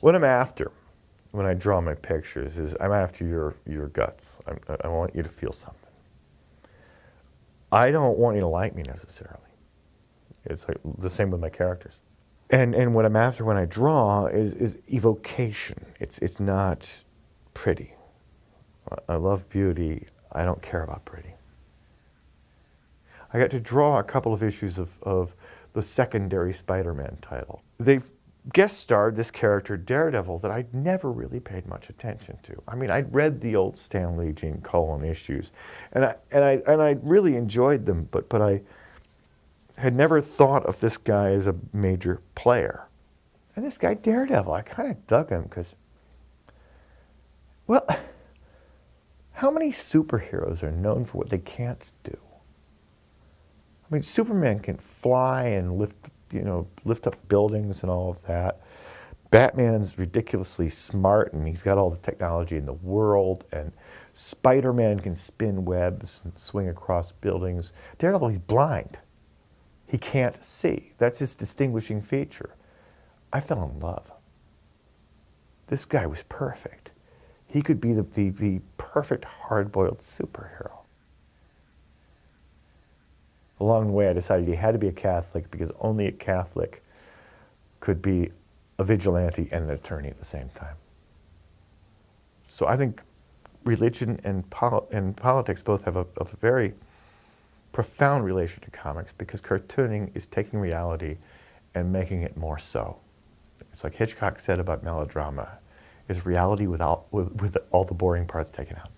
What I'm after when I draw my pictures is I'm after your guts. I want you to feel something. I don't want you to like me necessarily. It's like the same with my characters. And what I'm after when I draw is evocation. It's not pretty. I love beauty. I don't care about pretty. I got to draw a couple of issues of the secondary Spider-Man title. They've guest starred this character, DareDevil, that I'd never really paid much attention to. I mean, I'd read the old Stan Lee, Gene Colan issues, and I really enjoyed them, but I had never thought of this guy as a major player. And this guy, DareDevil, I kind of dug him because, well, how many superheroes are known for what they can't do? I mean, Superman can fly and lift up buildings and all of that. Batman's ridiculously smart and he's got all the technology in the world. And Spider-Man can spin webs and swing across buildings. Daredevil, he's blind. He can't see. That's his distinguishing feature. I fell in love. This guy was perfect. He could be the perfect hard-boiled superhero. Along the way, I decided he had to be a Catholic because only a Catholic could be a vigilante and an attorney at the same time. So I think religion and politics both have a very profound relation to comics because cartooning is taking reality and making it more so. It's like Hitchcock said about melodrama, is reality with all the boring parts taken out.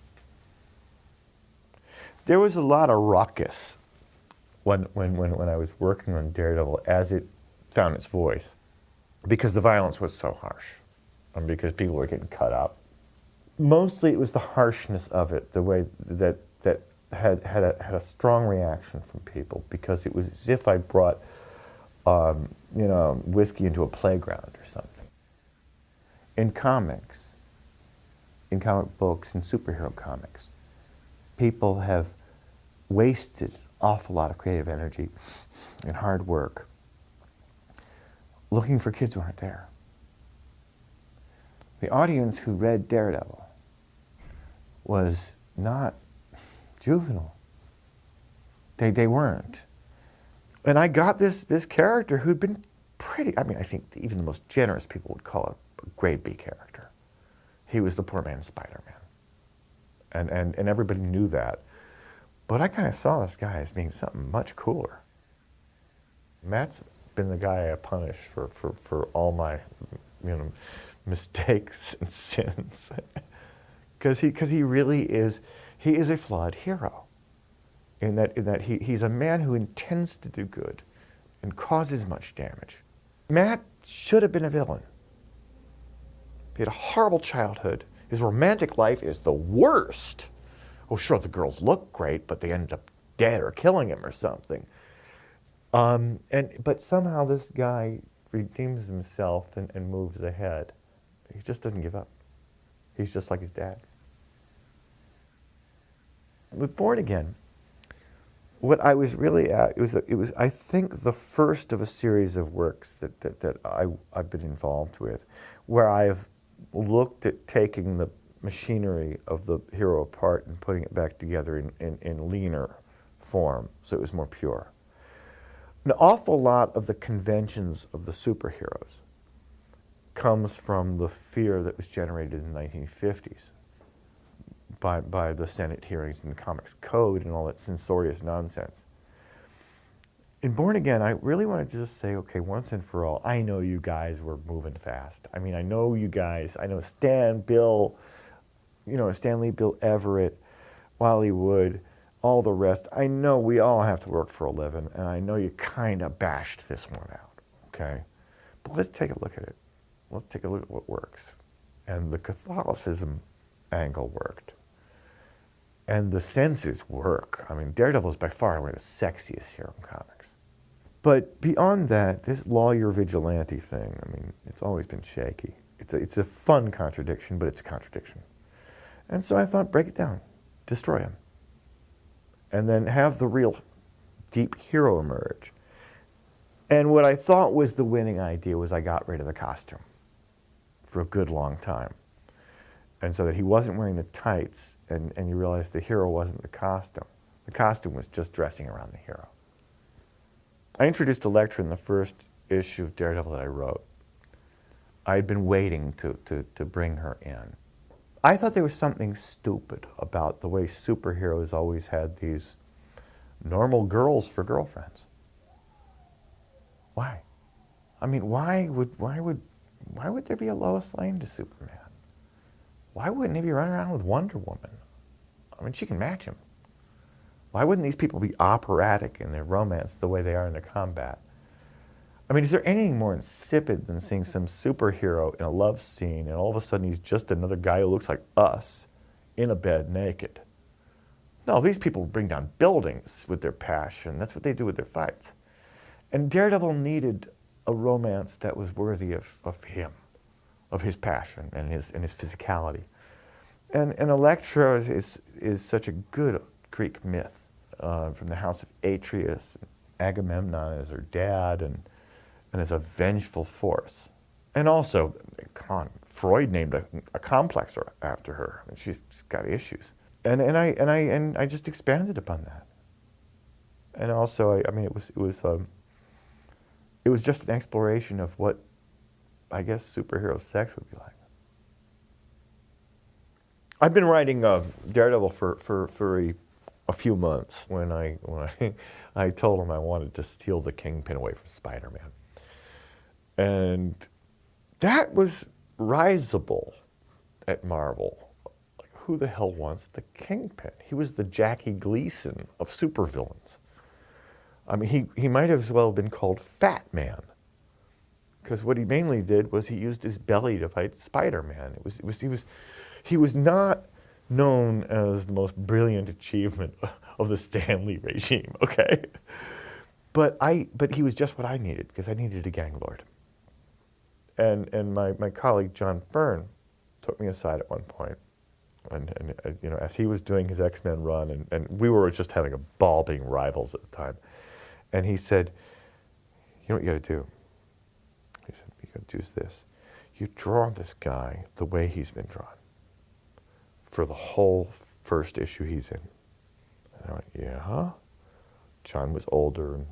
There was a lot of ruckus when I was working on DareDevil as it found its voice, because the violence was so harsh, and because people were getting cut up. Mostly it was the harshness of it, the way that had a strong reaction from people, because it was as if I brought whiskey into a playground or something. In comics, in comic books, in superhero comics, people have wasted an awful lot of creative energy and hard work looking for kids who aren't there. The audience who read DareDevil was not juvenile. They weren't. And I got this character who'd been pretty, I mean, I think even the most generous people would call it a grade B character. He was the poor man's Spider-Man. And everybody knew that. But I kind of saw this guy as being something much cooler. Matt's been the guy I punish for all my mistakes and sins. Because he really is, he is a flawed hero. In that he's a man who intends to do good and causes much damage. Matt should have been a villain. He had a horrible childhood. His romantic life is the worst. Oh, sure, the girls look great, but they end up dead or killing him or something. But somehow this guy redeems himself and moves ahead. He just doesn't give up. He's just like his dad. With Born Again, what I was really at, it was I think the first of a series of works that I've been involved with, where I've looked at taking the machinery of the hero apart and putting it back together in leaner form, so it was more pure. An awful lot of the conventions of the superheroes comes from the fear that was generated in the 1950s by the Senate hearings and the Comics Code and all that censorious nonsense. In Born Again, I really wanted to just say, okay, once and for all, I know you guys were moving fast. I mean, I know you guys, I know Stan, Bill, Stan Lee, Bill Everett, Wally Wood, all the rest. I know we all have to work for a living, and I know you kind of bashed this one out, okay? But let's take a look at it. Let's take a look at what works. And the Catholicism angle worked. And the senses work. I mean, DareDevil is by far one of the sexiest hero in comics. But beyond that, this lawyer vigilante thing, I mean, it's always been shaky. It's a fun contradiction, but it's a contradiction. And so I thought, break it down, destroy him. and then have the real deep hero emerge. And what I thought was the winning idea was I got rid of the costume for a good long time. And so that he wasn't wearing the tights, and you realize the hero wasn't the costume. The costume was just dressing around the hero. I introduced Elektra in the first issue of Daredevil that I wrote. I had been waiting to bring her in. I thought there was something stupid about the way superheroes always had these normal girls for girlfriends. Why? I mean, why would there be a Lois Lane to Superman? Why wouldn't he be running around with Wonder Woman? I mean, she can match him. Why wouldn't these people be operatic in their romance the way they are in their combat? I mean, is there anything more insipid than seeing some superhero in a love scene and all of a sudden he's just another guy who looks like us in a bed naked? No, these people bring down buildings with their passion. That's what they do with their fights. And Daredevil needed a romance that was worthy of him, of his passion and his physicality. And Elektra is such a good Greek myth from the house of Atreus, Agamemnon as her dad, and as a vengeful force. And also, come on, Freud named a complex after her. I mean, she's got issues. And I just expanded upon that. And also, I mean, it was just an exploration of what I guess superhero sex would be like. I've been writing Daredevil for a few months when I told him I wanted to steal the Kingpin away from Spider-Man. And that was risible at Marvel. Like, who the hell wants the Kingpin? He was the Jackie Gleason of supervillains. I mean, he might as well have been called Fat Man, because what he mainly did was he used his belly to fight Spider-Man. He was not known as the most brilliant achievement of the Stan Lee regime, okay? But he was just what I needed, because I needed a gang lord. And my colleague John Byrne took me aside at one point, and you know, as he was doing his X-Men run, and we were just having a ball being rivals at the time, and he said, "You know what you got to do?" He said, "You got to do this. You draw this guy the way he's been drawn for the whole first issue he's in." And I went, "Yeah." John was older and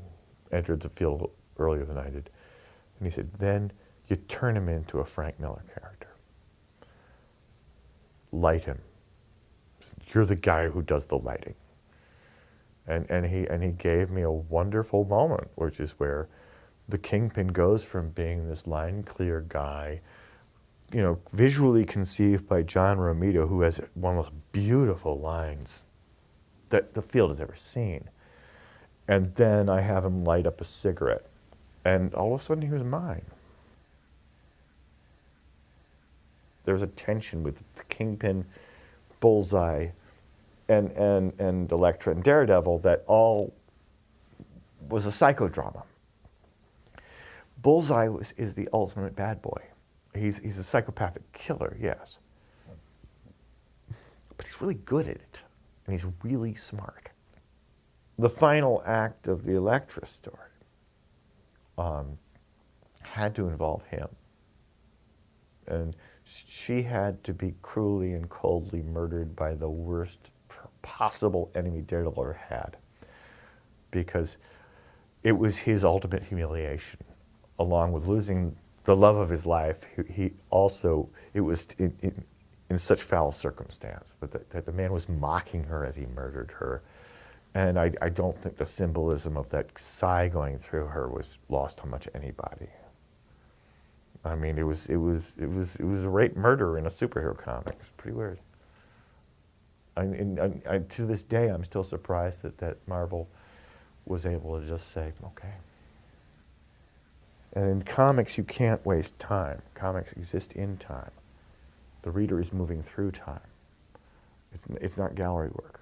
entered the field earlier than I did, and he said, "Then you turn him into a Frank Miller character. Light him. You're the guy who does the lighting." And he gave me a wonderful moment, which is where the Kingpin goes from being this line clear guy, you know, visually conceived by John Romita, who has one of the most beautiful lines that the field has ever seen. And then I have him light up a cigarette, and all of a sudden he was mine. There was a tension with the Kingpin, Bullseye, and Elektra and Daredevil that all was a psychodrama. Bullseye is the ultimate bad boy. He's a psychopathic killer, yes. But he's really good at it, and he's really smart. The final act of the Elektra story had to involve him. And she had to be cruelly and coldly murdered by the worst possible enemy Daredevil ever had, because it was his ultimate humiliation. Along with losing the love of his life, he also, it was in such foul circumstance that the man was mocking her as he murdered her. And I don't think the symbolism of that sigh going through her was lost on much anybody. I mean, it was a rape murder in a superhero comic. It's pretty weird. To this day, I'm still surprised that Marvel was able to just say, okay. And in comics, you can't waste time. Comics exist in time. The reader is moving through time. It's not gallery work.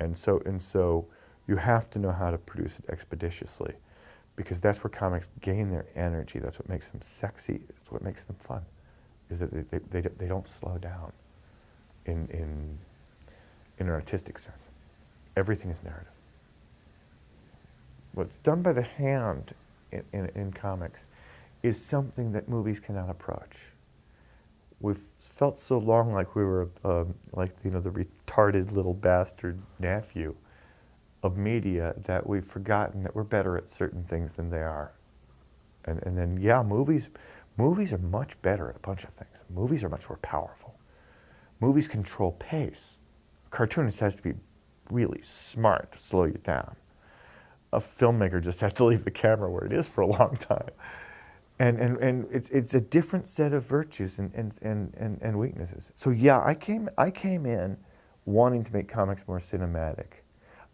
And so you have to know how to produce it expeditiously, because that's where comics gain their energy. That's what makes them sexy. That's what makes them fun, is that they don't slow down in an artistic sense. everything is narrative. What's done by the hand in comics is something that movies cannot approach. We've felt so long like we were like the retarded little bastard nephew of media that we've forgotten that we're better at certain things than they are. And then movies are much better at a bunch of things. Movies are much more powerful. Movies control pace. A cartoonist has to be really smart to slow you down. A filmmaker just has to leave the camera where it is for a long time. And it's a different set of virtues and weaknesses. So I came in wanting to make comics more cinematic.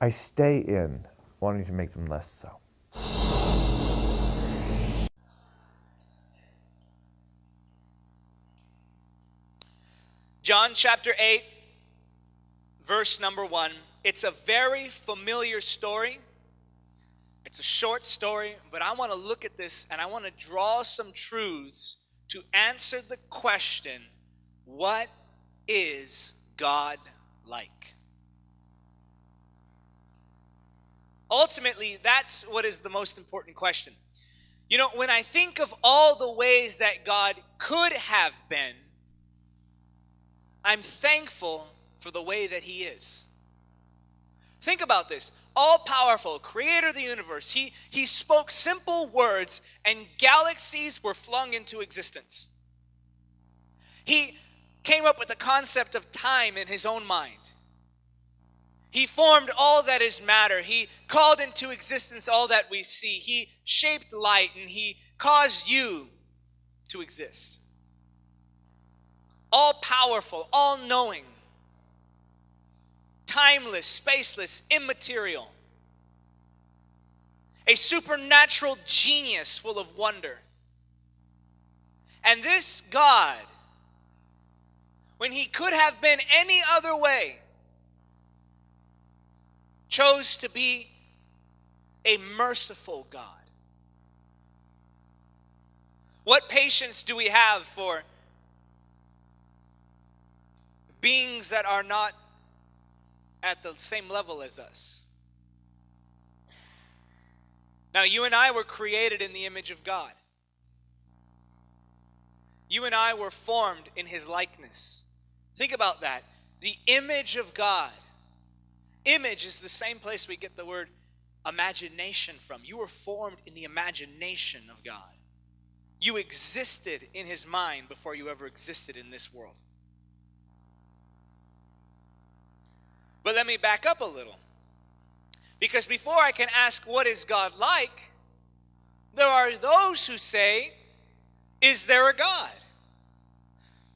I stay in wanting to make them less so. John chapter 8, verse number 1. It's a very familiar story. It's a short story, but I want to look at this and I want to draw some truths to answer the question, what is God like? Ultimately, that's what is the most important question. You know, when I think of all the ways that God could have been, I'm thankful for the way that He is. Think about this. All-powerful, creator of the universe. He spoke simple words and galaxies were flung into existence. He came up with the concept of time in His own mind. He formed all that is matter. He called into existence all that we see. He shaped light and He caused you to exist. All-powerful, all-knowing, timeless, spaceless, immaterial. A supernatural genius full of wonder. And this God, when He could have been any other way, chose to be a merciful God. What patience do we have for beings that are not at the same level as us? Now, you and I were created in the image of God. You and I were formed in His likeness. Think about that. The image of God. Image is the same place we get the word imagination from. You were formed in the imagination of God. You existed in His mind before you ever existed in this world. But let me back up a little. Because before I can ask what is God like, there are those who say, is there a God?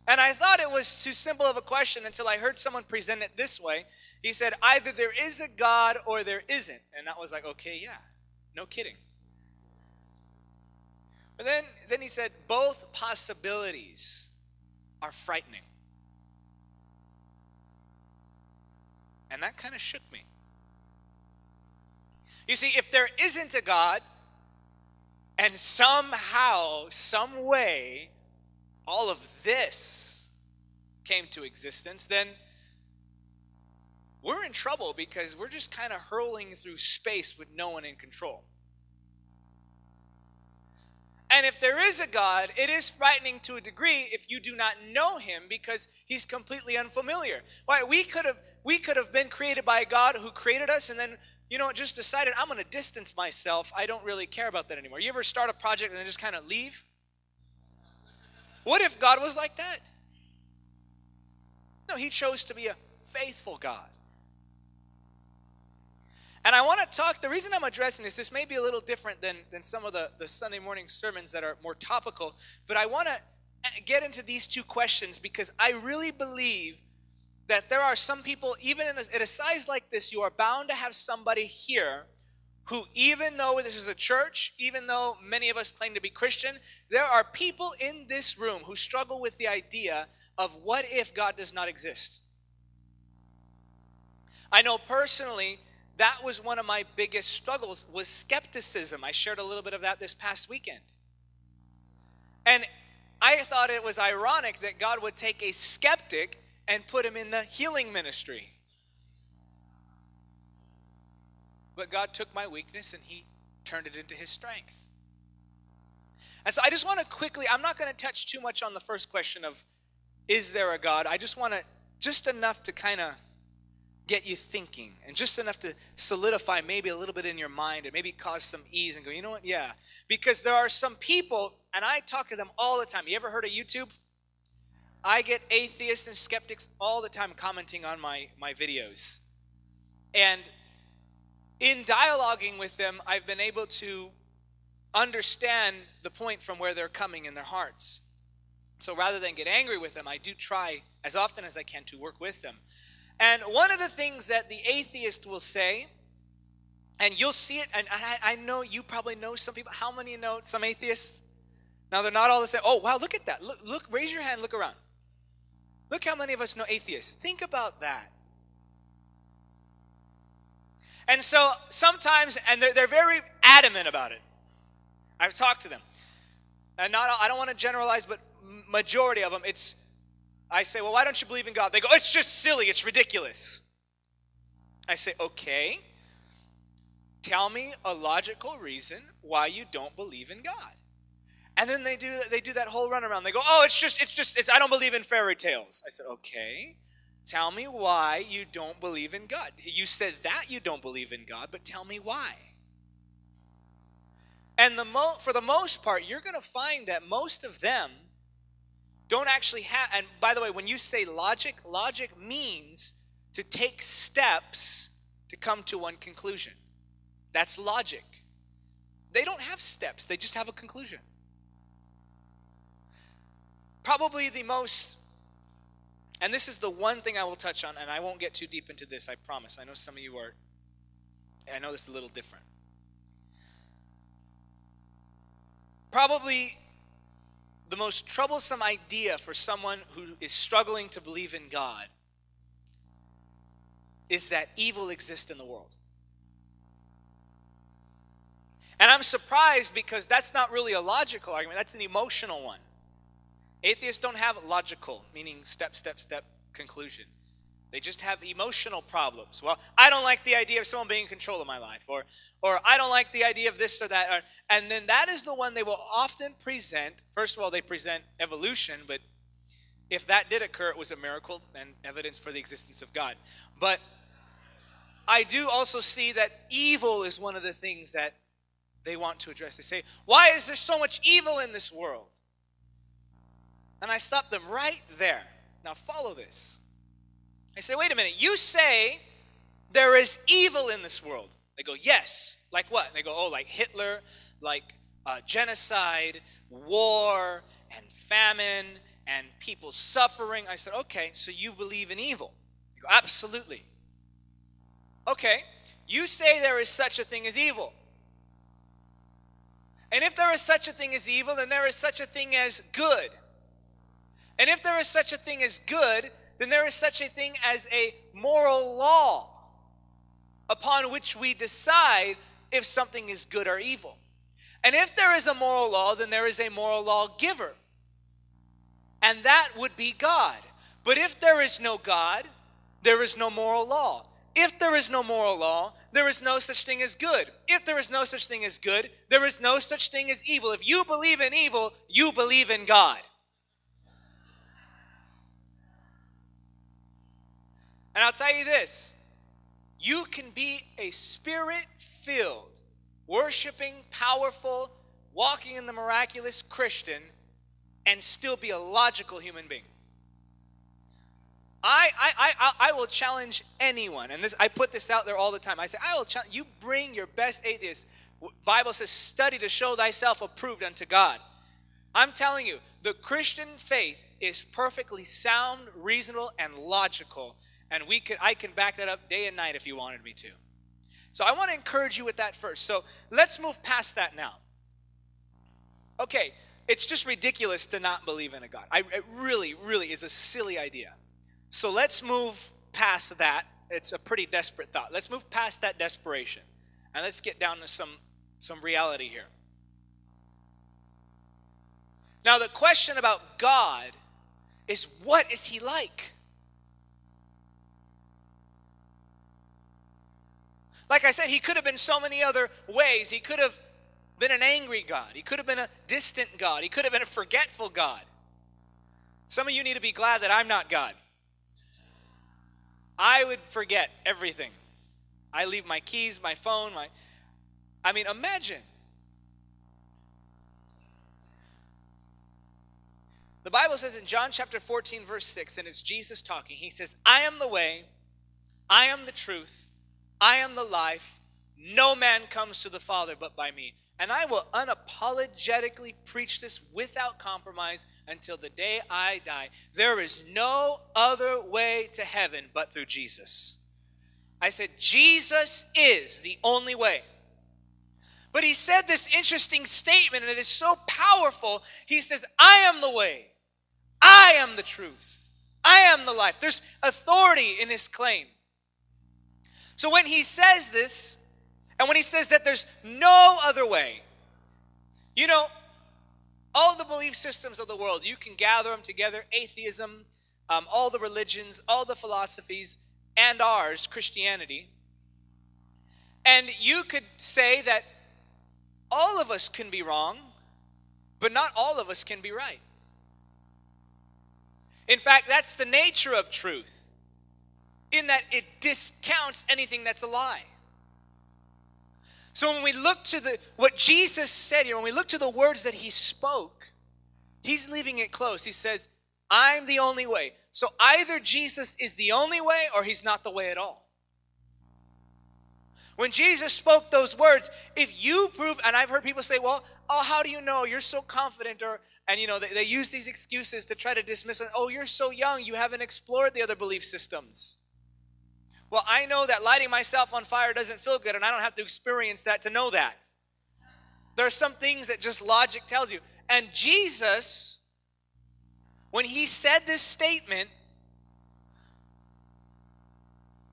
And I thought it was too simple of a question until I heard someone present it this way. He said, either there is a God or there isn't. And that was like, okay, yeah, no kidding. But then he said, both possibilities are frightening. And that kind of shook me. You see, if there isn't a God, and somehow, some way, all of this came to existence, then we're in trouble because we're just kind of hurling through space with no one in control. And if there is a God, it is frightening to a degree if you do not know Him because He's completely unfamiliar. Why, we could have been created by a God who created us and then, just decided, I'm going to distance myself. I don't really care about that anymore. You ever start a project and then just kind of leave? What if God was like that? No, He chose to be a faithful God. And I want to talk, the reason I'm addressing this may be a little different than some of the Sunday morning sermons that are more topical, but I want to get into these two questions because I really believe that there are some people, even at a size like this, you are bound to have somebody here who, even though this is a church, even though many of us claim to be Christian, there are people in this room who struggle with the idea of what if God does not exist. I know personally that was one of my biggest struggles was skepticism. I shared a little bit of that this past weekend. And I thought it was ironic that God would take a skeptic and put him in the healing ministry. But God took my weakness and he turned it into his strength. And so I just want to quickly, I'm not going to touch too much on the first question of, is there a God? I just want to, just enough to kind of get you thinking, and just enough to solidify maybe a little bit in your mind, and maybe cause some ease and go, you know what, yeah. Because there are some people, and I talk to them all the time. You ever heard of YouTube? I get atheists and skeptics all the time commenting on my videos. And in dialoguing with them, I've been able to understand the point from where they're coming in their hearts. So rather than get angry with them, I do try as often as I can to work with them. And one of the things that the atheist will say, and you'll see it, and I know you probably know some people. How many know some atheists? Now, they're not all the same. Oh, wow, look at that. Look, raise your hand, look around. Look how many of us know atheists. Think about that. And so sometimes, and they're very adamant about it. I've talked to them. And I don't want to generalize, but majority of them, I say, well, why don't you believe in God? They go, it's just silly, it's ridiculous. I say, okay, tell me a logical reason why you don't believe in God. And then they do that whole runaround. They go, oh, it's I don't believe in fairy tales. I said, okay, tell me why you don't believe in God. You said that you don't believe in God, but tell me why. And for the most part, you're going to find that most of them don't actually have, and by the way, when you say logic means to take steps to come to one conclusion. That's logic. They don't have steps, they just have a conclusion. Probably the most, and this is the one thing I will touch on, and I won't get too deep into this, I promise. I know some of you are, I know this is a little different. Probably the most troublesome idea for someone who is struggling to believe in God is that evil exists in the world. And I'm surprised because that's not really a logical argument, that's an emotional one. Atheists don't have logical, meaning step, conclusion. They just have emotional problems. Well, I don't like the idea of someone being in control of my life, or I don't like the idea of this or that. And then that is the one they will often present. First of all, they present evolution, but if that did occur, it was a miracle and evidence for the existence of God. But I do also see that evil is one of the things that they want to address. They say, why is there so much evil in this world? And I stop them right there. Now follow this. I say, wait a minute, you say there is evil in this world. They go, yes. Like what? And they go, oh, like Hitler, like genocide, war, and famine, and people suffering. I said, okay, so you believe in evil. They go, absolutely. Okay, you say there is such a thing as evil. And if there is such a thing as evil, then there is such a thing as good. And if there is such a thing as good, then there is such a thing as a moral law upon which we decide if something is good or evil. And if there is a moral law, then there is a moral lawgiver. And that would be God. But if there is no God, there is no moral law. If there is no moral law, there is no such thing as good. If there is no such thing as good, there is no such thing as evil. If you believe in evil, you believe in God. And I'll tell you this, you can be a spirit-filled, worshiping, powerful, walking in the miraculous Christian and still be a logical human being. I will challenge anyone, and I put this out there all the time. I say, I will challenge you, bring your best atheist. Bible says, study to show thyself approved unto God. I'm telling you, the Christian faith is perfectly sound, reasonable, and logical. And I can back that up day and night if you wanted me to. So I want to encourage you with that first. So let's move past that now. Okay, it's just ridiculous to not believe in a God. It really, really is a silly idea. So let's move past that. It's a pretty desperate thought. Let's move past that desperation. And let's get down to some reality here. Now the question about God is, what is he like? Like I said, he could have been so many other ways. He could have been an angry God. He could have been a distant God. He could have been a forgetful God. Some of you need to be glad that I'm not God. I would forget everything. I leave my keys, my phone, imagine. The Bible says in John chapter 14, verse 6, and it's Jesus talking. He says, I am the way, I am the truth, I am the life. No man comes to the Father but by me. And I will unapologetically preach this without compromise until the day I die. There is no other way to heaven but through Jesus. I said, Jesus is the only way. But he said this interesting statement, and it is so powerful. He says, I am the way. I am the truth. I am the life. There's authority in his claim. So when he says this, and when he says that there's no other way, all the belief systems of the world, you can gather them together, atheism, all the religions, all the philosophies, and ours, Christianity. And you could say that all of us can be wrong, but not all of us can be right. In fact, that's the nature of truth, in that it discounts anything that's a lie. So when we look to what Jesus said here, when we look to the words that he spoke, he's leaving it close. He says, I'm the only way. So either Jesus is the only way or he's not the way at all. When Jesus spoke those words, if you prove, and I've heard people say, well, how do you know? You're so confident. They use these excuses to try to dismiss it. Oh, you're so young. You haven't explored the other belief systems. Well, I know that lighting myself on fire doesn't feel good, and I don't have to experience that to know that. There are some things that just logic tells you. And Jesus, when he said this statement,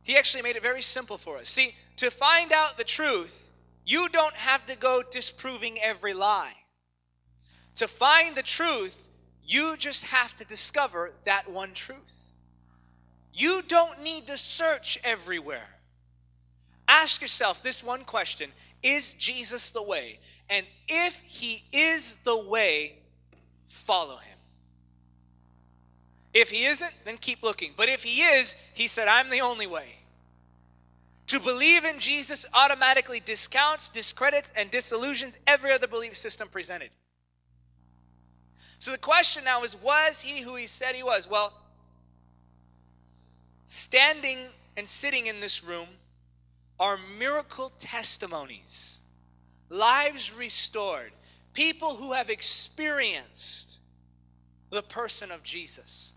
he actually made it very simple for us. See, to find out the truth, you don't have to go disproving every lie. To find the truth, you just have to discover that one truth. You don't need to search everywhere. Ask yourself this one question: is Jesus the way? And if he is the way, follow him. If he isn't, then keep looking. But if he is, he said, I'm the only way. To believe in Jesus automatically discounts, discredits, and disillusions every other belief system presented. So the question now is, was he who he said he was? Well, standing and sitting in this room are miracle testimonies, lives restored, people who have experienced the person of Jesus.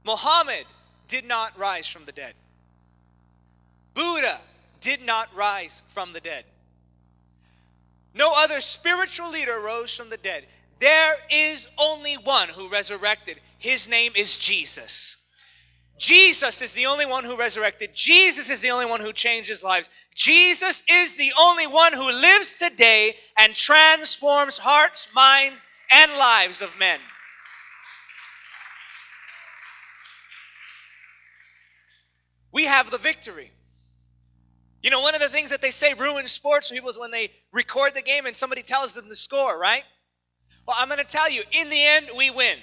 Muhammad did not rise from the dead. Buddha did not rise from the dead. No other spiritual leader rose from the dead. There is only one who resurrected. His name is Jesus. Jesus is the only one who resurrected. Jesus is the only one who changes lives. Jesus is the only one who lives today and transforms hearts, minds, and lives of men. We have the victory. One of the things that they say ruins sports people is when they record the game and somebody tells them the score, right? Well, I'm going to tell you, in the end, we win.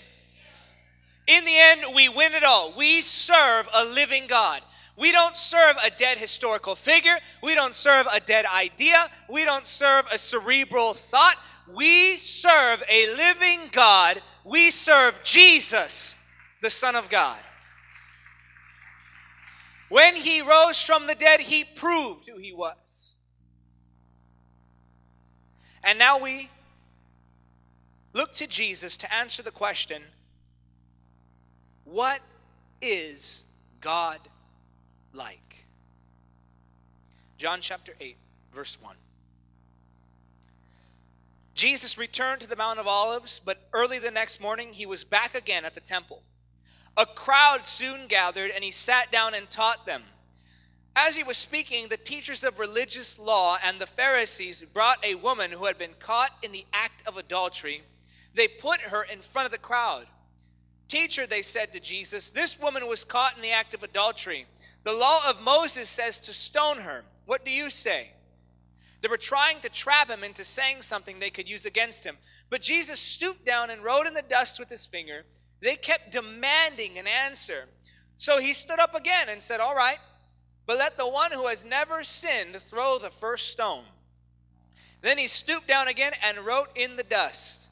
In the end, we win it all. We serve a living God. We don't serve a dead historical figure. We don't serve a dead idea. We don't serve a cerebral thought. We serve a living God. We serve Jesus, the Son of God. When he rose from the dead, he proved who he was. And now we look to Jesus to answer the question, what is God like? John chapter 8, verse 1. Jesus returned to the Mount of Olives, but early the next morning he was back again at the temple. A crowd soon gathered, and he sat down and taught them. As he was speaking, the teachers of religious law and the Pharisees brought a woman who had been caught in the act of adultery. They put her in front of the crowd. "Teacher," they said to Jesus, "this woman was caught in the act of adultery. The law of Moses says to stone her. What do you say?" They were trying to trap him into saying something they could use against him. But Jesus stooped down and wrote in the dust with his finger. They kept demanding an answer. So he stood up again and said, "All right, but let the one who has never sinned throw the first stone." Then he stooped down again and wrote in the dust.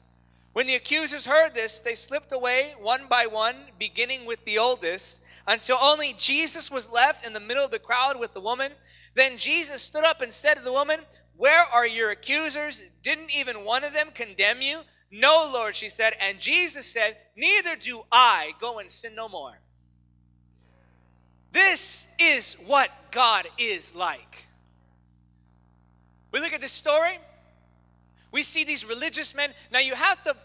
When the accusers heard this, they slipped away one by one, beginning with the oldest, until only Jesus was left in the middle of the crowd with the woman. Then Jesus stood up and said to the woman, "Where are your accusers? Didn't even one of them condemn you?" "No, Lord," she said. And Jesus said, "Neither do I. Go and sin no more." This is what God is like. We look at this story. We see these religious men. Now you have to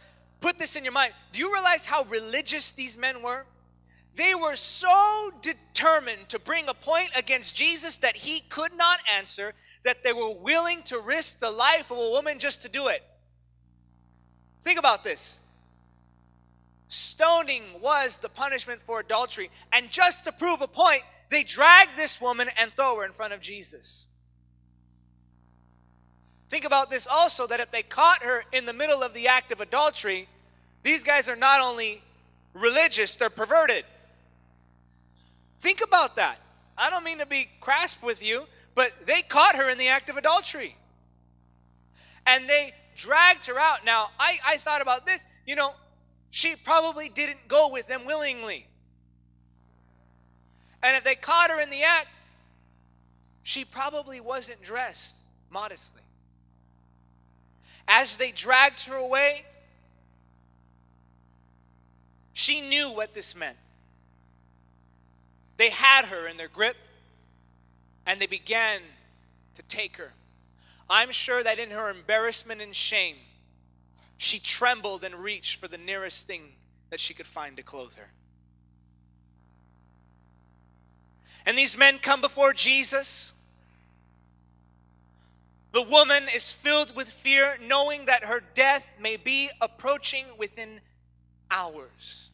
put this in your mind. Do you realize how religious these men were? They were so determined to bring a point against Jesus that he could not answer, that they were willing to risk the life of a woman just to do it. Think about this. Stoning was the punishment for adultery. And just to prove a point, they dragged this woman and throw her in front of Jesus. Think about this also, that if they caught her in the middle of the act of adultery, these guys are not only religious, they're perverted. Think about that. I don't mean to be crass with you, but they caught her in the act of adultery. And they dragged her out. Now, I thought about this. She probably didn't go with them willingly. And if they caught her in the act, she probably wasn't dressed modestly. As they dragged her away, she knew what this meant. They had her in their grip, and they began to take her. I'm sure that in her embarrassment and shame, she trembled and reached for the nearest thing that she could find to clothe her. And these men come before Jesus. The woman is filled with fear, knowing that her death may be approaching within hours.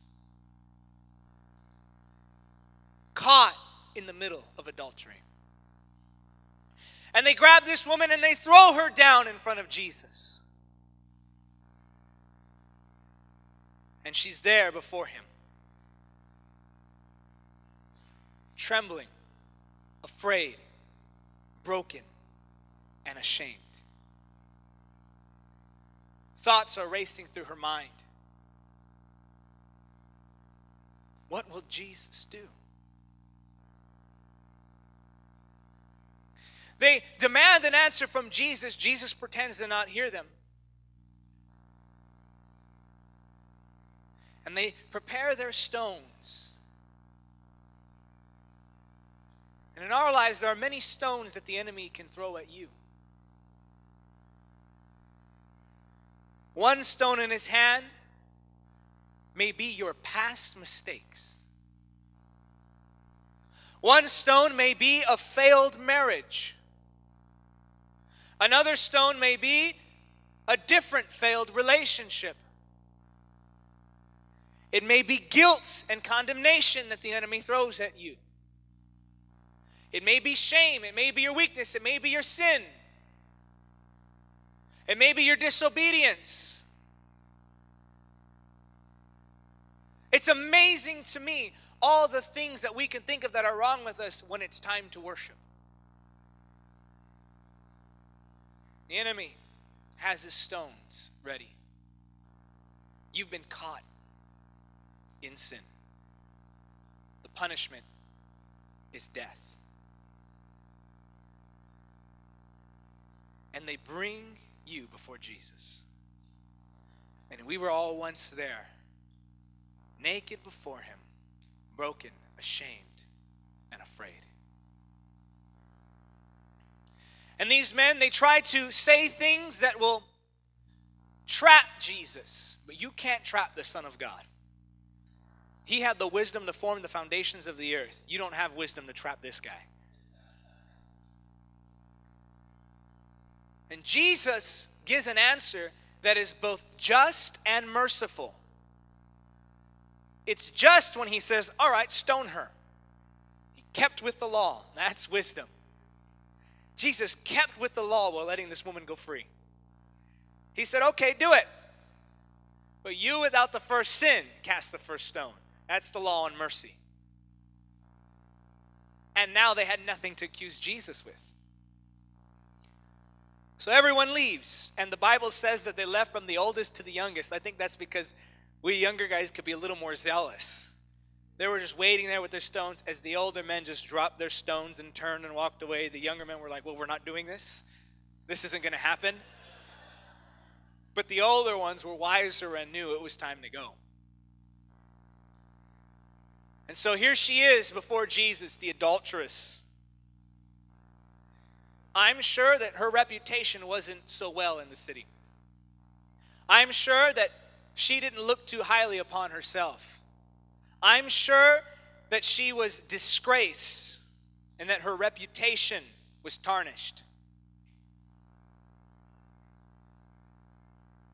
Caught in the middle of adultery. And they grab this woman and they throw her down in front of Jesus. And she's there before him, trembling, afraid, broken, and ashamed. Thoughts are racing through her mind. What will Jesus do? They demand an answer from Jesus. Jesus pretends to not hear them. And they prepare their stones. And in our lives, there are many stones that the enemy can throw at you. One stone in his hand may be your past mistakes. One stone may be a failed marriage. Another stone may be a different failed relationship. It may be guilt and condemnation that the enemy throws at you. It may be shame. It may be your weakness. It may be your sin. It may be your disobedience. It's amazing to me all the things that we can think of that are wrong with us when it's time to worship. The enemy has his stones ready. You've been caught in sin. The punishment is death. And they bring you before Jesus. And we were all once there, naked before him, broken, ashamed, and afraid. And these men, they try to say things that will trap Jesus. But you can't trap the Son of God. He had the wisdom to form the foundations of the earth. You don't have wisdom to trap this guy. And Jesus gives an answer that is both just and merciful. it's just when he says, all right, stone her. He kept with the law. That's wisdom. Jesus kept with the law while letting this woman go free. He said, okay, do it. But you without the first sin, cast the first stone. That's the law and mercy. And now they had nothing to accuse Jesus with. So everyone leaves, and the Bible says that they left from the oldest to the youngest. I think that's because we younger guys could be a little more zealous. They were just waiting there with their stones as the older men just dropped their stones and turned and walked away. The younger men were like, well, we're not doing this. This isn't going to happen. But the older ones were wiser and knew it was time to go. And so here she is before Jesus, the adulteress. I'm sure that her reputation wasn't so well in the city. I'm sure that she didn't look too highly upon herself. I'm sure that she was disgraced and that her reputation was tarnished.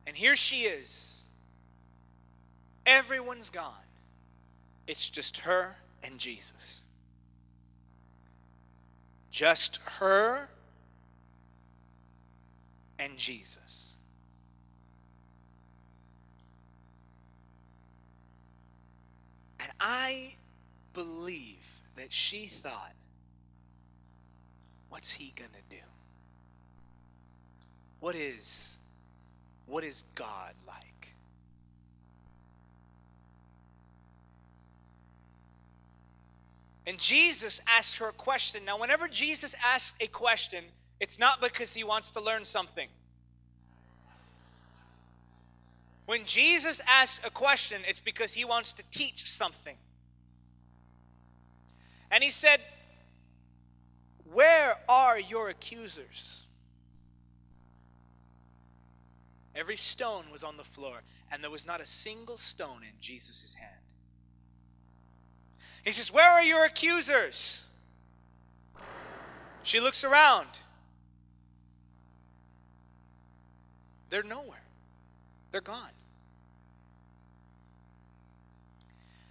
And here she is. Everyone's gone. It's just her and Jesus. Just her and Jesus. And I believe that she thought, what's he gonna do? What is God like? And Jesus asked her a question. Now, whenever Jesus asks a question, it's not because he wants to learn something. When Jesus asks a question, it's because he wants to teach something. And he said, where are your accusers? Every stone was on the floor, and there was not a single stone in Jesus' hand. He says, where are your accusers? She looks around. They're nowhere. They're gone.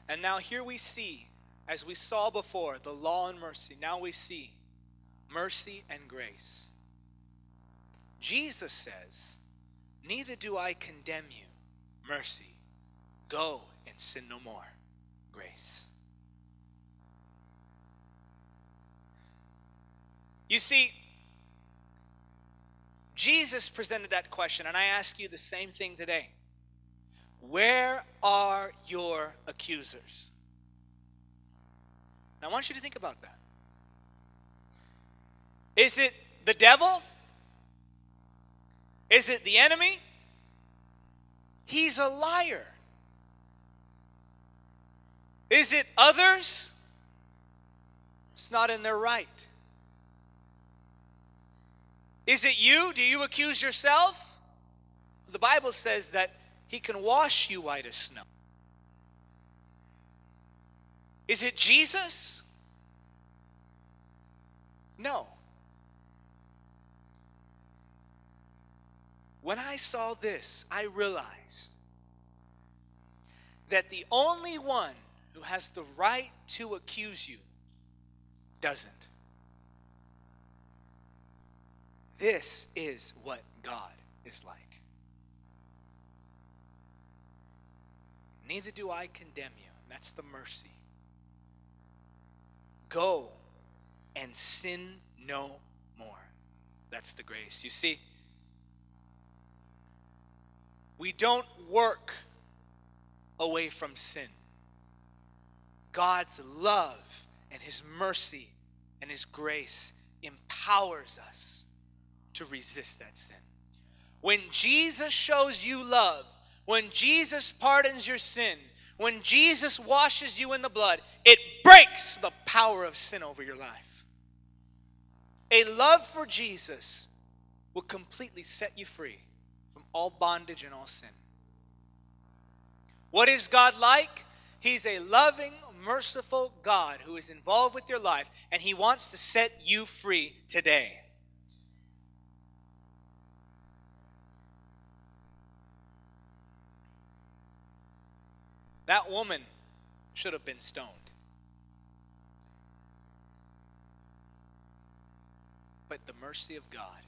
And now here we see, as we saw before, the law and mercy. Now we see mercy and grace. Jesus says, neither do I condemn you, mercy. Go and sin no more, grace. You see, Jesus presented that question, and I ask you the same thing today. Where are your accusers? Now, I want you to think about that. Is it the devil? Is it the enemy? He's a liar. Is it others? It's not in their right. Is it you? Do you accuse yourself? The Bible says that he can wash you white as snow. Is it Jesus? No. When I saw this, I realized that the only one who has the right to accuse you doesn't. This is what God is like. Neither do I condemn you. That's the mercy. Go and sin no more. That's the grace. You see, we don't work away from sin. God's love and his mercy and his grace empowers us to resist that sin. When Jesus shows you love, when Jesus pardons your sin, when Jesus washes you in the blood, it breaks the power of sin over your life. A love for Jesus will completely set you free from all bondage and all sin. What is God like? He's a loving, merciful God who is involved with your life, and he wants to set you free today. That woman should have been stoned. But the mercy of God